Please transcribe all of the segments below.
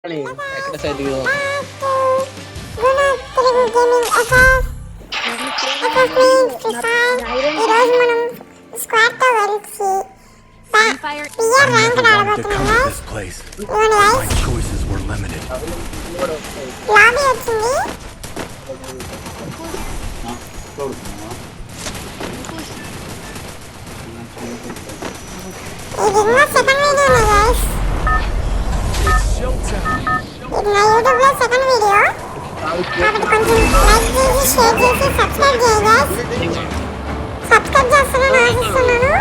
ఎక్కడ సైడ్ ఇది నా యూట్యూబ్ లో సెకండ్ వీడియో కాబట్టి కొంచెం లైక్ చేసి షేర్ చేసి సబ్స్క్రైబ్ చేయండి గైస్. సబ్స్క్రైబ్ చేస్తున్నాను ఆశిస్తున్నాను,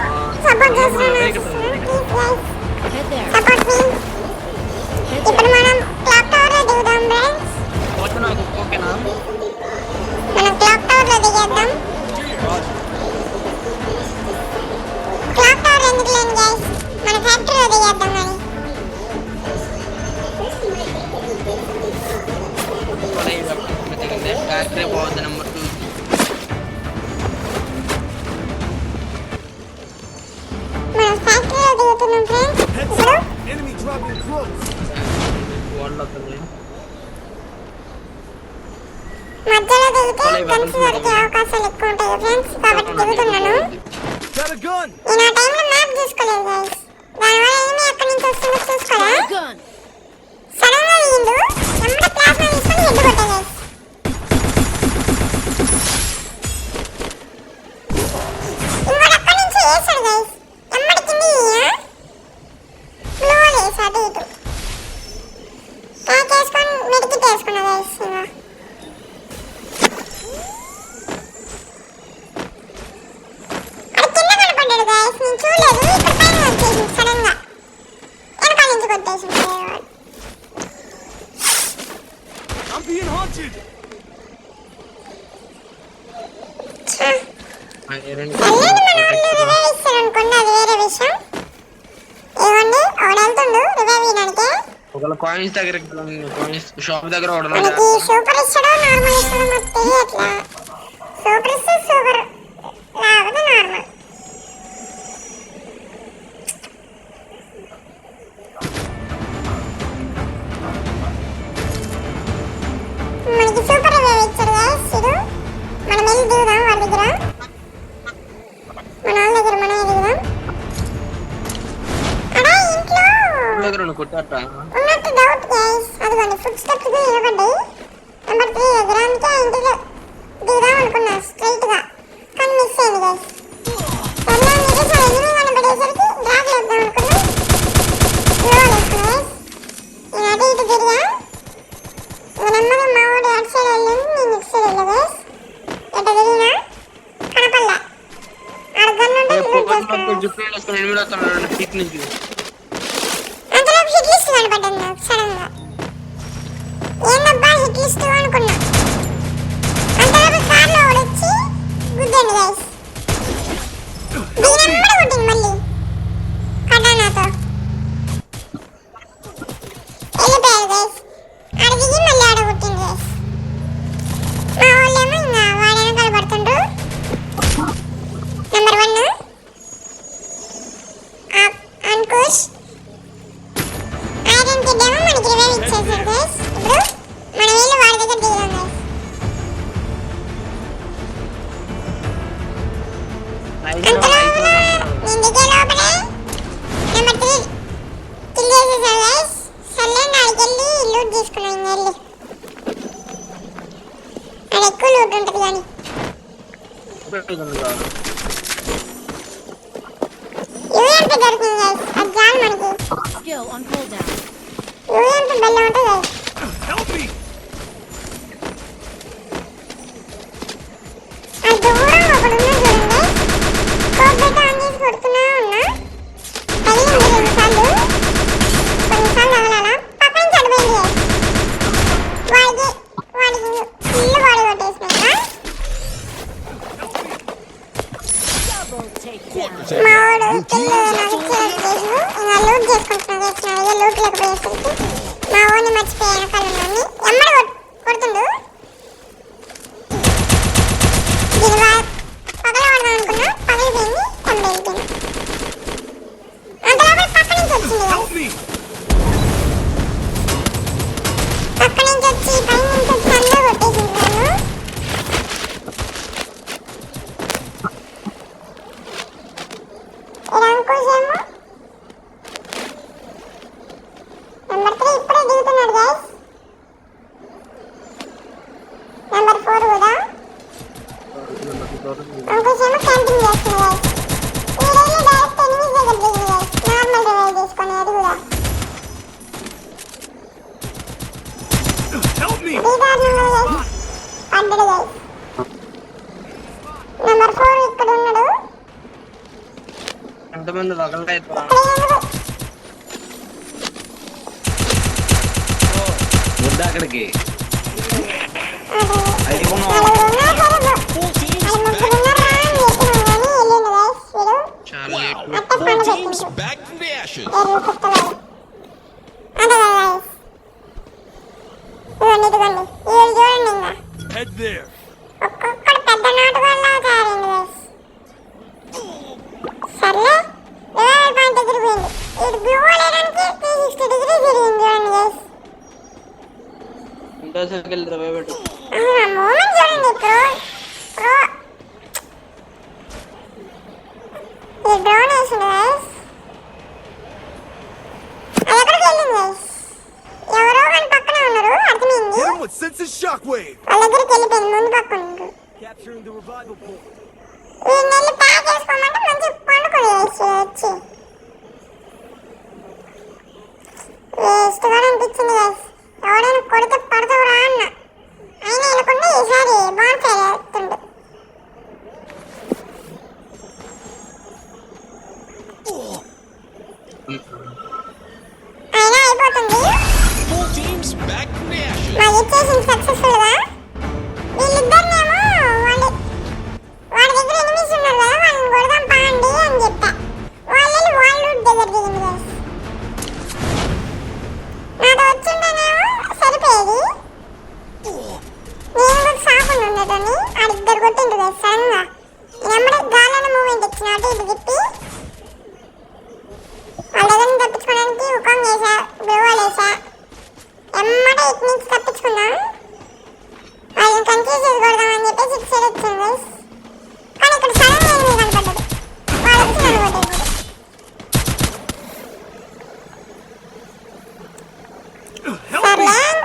సపోర్ట్ చేస్తున్నాను ఆశిస్తున్నాను. ప్లీజ్ గైస్ సపోర్ట్ మీ. ఇప్పుడు మనం క్లాక్ టవర్ లో దిగుదాం ఫ్రెండ్స్. మనం క్లాక్ టవర్ లో దిగేద్దాం. క్లాక్ టవర్ ఎందుకు లేని గైస్, మన ఫ్యాక్టరీలో దిగేద్దాం. కానీ ఫ్యాక్టరీ పోవద్దు నెంబర్ 2. మనం ఫ్యాక్టరీలో దిగుతున్నాం ఫ్రెండ్స్. ఇప్పుడు మధ్యలో దిగితే గన్స్ దొరికే అవకాశాలు ఎక్కువ ఉంటాయి ఫ్రెండ్స్, కాబట్టి దిగుతున్నాను. నేను ఆ టైంలో మ్యాప్ చూసుకోలేదు గైస్, దానివల్ల ఏమి ఎక్కడి నుంచి వస్తుందో చూసుకోలే. సడన్ గా దిగిండు, ఎమ్మడ ప్లాస్మా తీసుకొని హెడ్ కొట్టా గైస్. ఇంకోటి అక్కడి నుంచి వేసాడు గైస్, ఎమ్మడి కింది ఫ్లో వేసాడు ఇటు. ట్యాక్ వేసుకొని మెడికిట్ వేసుకున్నా గైస్. ఇంకా నేను చూడలేదు, ఇక్కడ పైన వచ్చేసింది సడన్ గా, వెనకాల నుంచి కొట్టేసింది. అనుకోండి అది వేరే విషయం. ఇవ్వండి ఒకడు వెళ్తుండు రివైవ్ చేయడానికి. కాయిన్స్ దగ్గర షాప్ దగ్గర మనకి సూపర్ ఇస్తాడో నార్మల్ ఇస్తాడో మాకు తెలియట్లా. సూపర్ ఇస్తే సూపర్, లేకపోతే నార్మల్. మనకి సూపర్ రివైవ్ ఇచ్చాడు గైస్. ఇది మనం వెళ్ళి దిగుదాం వాళ్ళ దగ్గర, మన వాళ్ళ దగ్గర మనమే దిగుదాం. అడా ఇంట్లో ఉన్నట్టు డౌట్ గైస్. అదిగోండి ఫుడ్ స్టెప్స్ నిలబడ్డాయి. నెంబర్ 3 దగ్గర అందుకే ఇంటికి దిగుదాం అనుకున్నా స్ట్రైట్ గా, కానీ మిస్ అయింది గైస్. సరే నిజం ఎనిమిది కనబడేసరికి డ్రాప్ వేద్దాం అనుకున్నా, స్లో వేసుకున్నా గైస్. నేను అటు ఇటు తిరిగా, నెమ్మది మా వాడు అటు సైడ్ వెళ్ళింది, నేను ఇటు సైడ్ వెళ్ళా గైస్. ఎటు తిరిగినా కనపడలే. ఆడ గన్ను ఉంటే లూట్ చేసుకున్నాను. అంతలోపు హిట్ లిస్ట్ కనపడ్డది నాకు సడన్ గా. ఏందబ్బా హిట్ లిస్ట్ అనుకున్నా. అంతలోపు కార్లో వచ్చి గుద్దండి గైస్. దీనెమ్మడ కొట్టింది మళ్ళీ కటానాతో. వెళ్ళిపోయారు గైస్. ఆడ దిగి మళ్ళీ ఆడ కొట్టింది గైస్. మా వాళ్ళేమో ఇంకా వాడు వెనకాల పడుతుండ్రు. నెంబర్ 1 అంకుష్ ఐరన్ కిడ్ ఏమో మనకి రివైవ్ ఇచ్చేసారు గైస్. ఇప్పుడు మనం వెళ్ళి వాడి దగ్గర దిగుదాం గైస్. అంతలో నేను దిగే లోపలే నెంబర్ 3 కిల్ చేసేసారు గైస్. సర్లే నాడికి వెళ్ళి లూట్ తీసుకున్నాం. ఇంకా వెళ్ళి అది ఎక్కువ లూట్ ఉంటుంది కానీ. యూఎంపీ దొరికింది గైస్, అది చాలు మనకి. యూఎంపీ బెల్ల ఉంటుంది గైస్. ఆ దూరం ఒకడు ఉన్నా చూడండి గైస్. కోప్ పెట్టి ఆన్ చేసి కొడుతున్నా ఉన్నా. తగిలింది 2 సార్లు, కొన్నిసార్లు తగలాలా. పక్క నుంచి అడిపోయింది గైస్. వాడికి ఫుల్ బాడీ కొట్టేసినాక మా వాడు కిల్ నాకు ఇచ్చేసి ఇంకా లూట్ చేసుకుంటున్నా గైస్. నా దగ్గర లూట్ లేకపోయేసరికి మా వాడిని మర్చిపోయి వెనకాల ఉన్నాను. ఎమ్మడి కొడుతుండు. దీని పగలబడదాం అనుకున్నా, పగిలిపోయింది, వెళ్ళిపోయింది. అంతలోపల పక్క నుంచి వచ్చింది గైస్. పక్క నుంచి వచ్చి పై నుంచి వచ్చి అందరూ కొట్టేసిండ్రు నన్ను అంకుశేమో నెంబర్ 3 ఇప్పుడే దిగుతున్నాడు గైస్ నెంబర్ 4 కూడా అంకుశేమో క్యాంపింగ్ చేస్తున్నాడు గైస్ వీడైనా డైరెక్ట్ ఎనిమిస్ దగ్గర దిగింది గైస్ నార్మల్ రివైవ్ చేసుకొని అది కూడా పడ్డాడు గైస్ నెంబర్ 4 ఇక్కడ ఉన్నాడు ఎంతమంది వగలరా వద్దా అక్కడికి చాలా ఒక్కొక్కడు పెద్ద నాటుగాల్లా తయారైంది గైస్ సర్లే రివైవల్ పాయింట్ దగ్గర పోయింది ఇది బ్లూ వేయడానికి 360 డిగ్రీ జరిగింది చూడండి గైస్ ఇంటర్సెల్కి పెట్టు మూమెంట్ చూడండి ప్రో ఈ డ్రోన్ వేసింది గైస్ అది ఎక్కడికి వెళ్ళింది గైస్ ఎవరో కానీ పక్కనే ఉన్నారు అర్థమైంది వాళ్ళ దగ్గరికి వెళ్ళిపోయింది ముందు పక్కన ఉన్నారు వీడిని వెళ్ళి ప్యాక్ చేసుకోమంటే మంచి పండుకొని వచ్చి వేస్ట్ కూడా అనిపించింది గైస్ ఎవడైనా కొడితే పడతావురా అన్న అయినా వెళ్ళకుండా ఈసారి బాన్ ఫైర్ అవుతుండు అయినా అయిపోతుంది మాది ఇచ్చేసింది సక్సెస్ఫుల్ గా వీళ్ళిద్దరినేమో వాడి దగ్గర ఎనిమిస్ ఉన్నారు కదా వాళ్ళని కొడదాం పాండి అని చెప్పా వాళ్ళు వాళ్ళు దగ్గర దిగింది గైస్ నాతో వచ్చిండేనేమో సరిపోయేది నేను కూడా సాకుండా ఉండేటని ఆడిద్దరు కొట్టిండ్రు గైస్ సడన్ గా ఎమ్మడే గాలిలో మూమెంట్ ఇచ్చిన అటు ఇటు తిప్పి వాళ్ళ దగ్గర నుంచి తప్పించుకోవడానికి హుకం చేసా బ్లూవాల్ వేసా ఎమ్మడే ఇటు నుంచి తప్పించుకున్నాం వాళ్ళని కన్ఫ్యూజ్ చేసి కొడదామని చెప్పేసి ఇటు సైడ్ వచ్చింది గైస్ కానీ ఇక్కడ సడన్ గా ఏమీ కనపడ్డది వాళ్ళు వచ్చి నన్ను కొట్టేసారు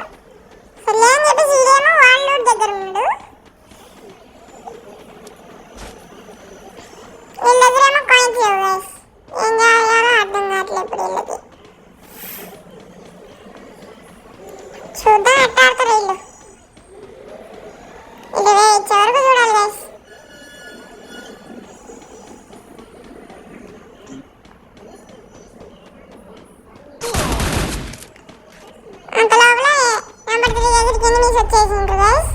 సర్లే అని చెప్పేసి ఇదేమో వాళ్ళు దగ్గర ఉన్నాడు వీళ్ళ దగ్గరేమో కాయిన్స్ లేవు గైస్ ఏం చేయాలో అర్థం కావట్లేదు ఇప్పుడు వీళ్ళకి చూద్దాం ఎట్లా ఆడతారు వీళ్ళు ఇది ఇచ్చే వరకు చూడాలి గైస్ అంత లోపల నెంబర్ 3 దగ్గరికి ఎనిమిస్ వచ్చేసిండ్రు గైస్